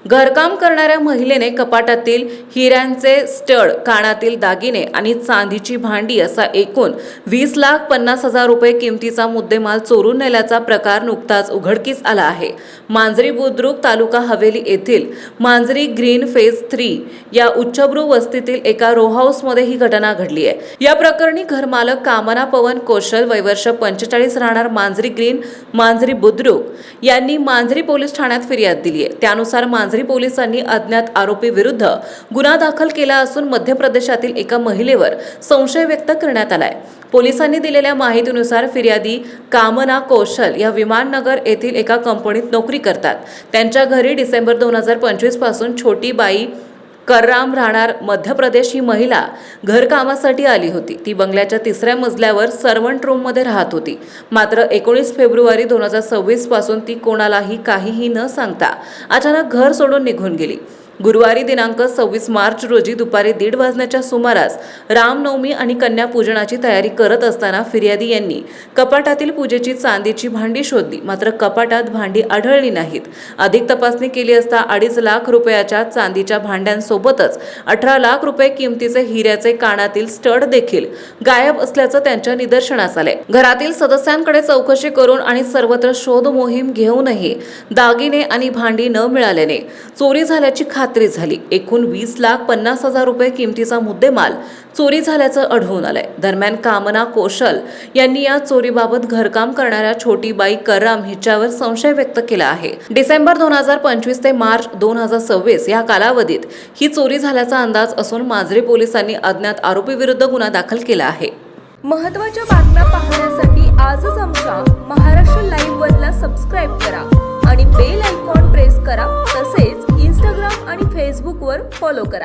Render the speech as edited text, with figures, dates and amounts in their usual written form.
घरकाम करणाऱ्या महिलेने कपाटातील हिऱ्यांचे स्टड, कानातील दागिने आणि चांदीची भांडी असा एकूण 20,50,000 रुपये किमतीचा मुद्देमाल चोरून नेल्याचा प्रकार नुकताच उघडकीस आला आहे। मांजरी बुद्रुक तालुका हवेली येथील मांजरी ग्रीन फेज 3 या उच्चभ्रू वस्तीतील एका रो हाऊसमध्ये ही घटना घडली आहे। या प्रकरणी घरमालक कामना पवन कौशल वय वर्ष 45 राहणार मांजरी ग्रीन मांजरी बुद्रुक यांनी मांजरी पोलीस ठाण्यात फिर्याद दिली आहे। त्यानुसार मांजरी पोलिसांनी अज्ञात आरोपी विरुद्ध गुन्हा दाखल केला असून मध्य प्रदेशातील एका महिलेवर संशय व्यक्त करण्यात आलाय। पोलिसांनी दिलेल्या माहितीनुसार फिर्यादी कामना कौशल या विमाननगर येथील एका कंपनीत नोकरी करतात। त्यांच्या घरी डिसेंबर 2025 पासून छोटी बाई कर्राम राहणार मध्य प्रदेश ही महिला घरकामासाठी आली होती। ती बंगल्याच्या 3ऱ्या मजल्यावर सर्वंट रूममध्ये राहत होती। मात्र 19 फेब्रुवारी 2026 पासून ती कोणालाही काहीही न सांगता अचानक घर सोडून निघून गेली। गुरुवारी दिनांक 26 मार्च रोजी दुपारी 1:30 वाजण्याच्या सुमारास रामनवमी आणि कन्यापूजनाची तयारी करत असताना फिर्यादी यांनी कपाटातील पूजेची चांदीची भांडी शोधली, मात्र कपाटात भांडी आढळली नाहीत। अधिक तपासणी केली असता 2.5 लाख रुपयाच्या चांदीच्या भांड्यांसोबतच 18 लाख रुपये किमतीचे हिऱ्याचे कानातील स्टड देखील गायब असल्याचं त्यांच्या निदर्शनास आले। घरातील सदस्यांकडे चौकशी करून आणि सर्वत्र शोध मोहीम घेऊनही दागिने आणि भांडी न मिळाल्याने चोरी झाल्याची खात्री झाली। एकूण 20,50,000 रुपये किमतीचा मुद्देमाल चोरी झाल्याचं आढळून आलंय। दरम्यान कामना कौशल यांनी या चोरीबाबत घरकाम करणाऱ्या छोटी बाई कर्राम हिच्यावर संशय व्यक्त केला आहे। डिसेंबर 2025 ते मार्च 2026 या कालावधीत ही चोरी झाल्याचा अंदाज असून मांजरी पोलिसांनी अज्ञात आरोपी विरुद्ध गुन्हा दाखल केला आहे। महत्त्वाच्या बातम्या पाहण्यासाठी आजच आमच्या महाराष्ट्र लाईव्हला सबस्क्राईब करा आणि बेल आयकॉन प्रेस करा। तसेच इंस्टाग्राम आणि फेसबुकवर फॉलो करा।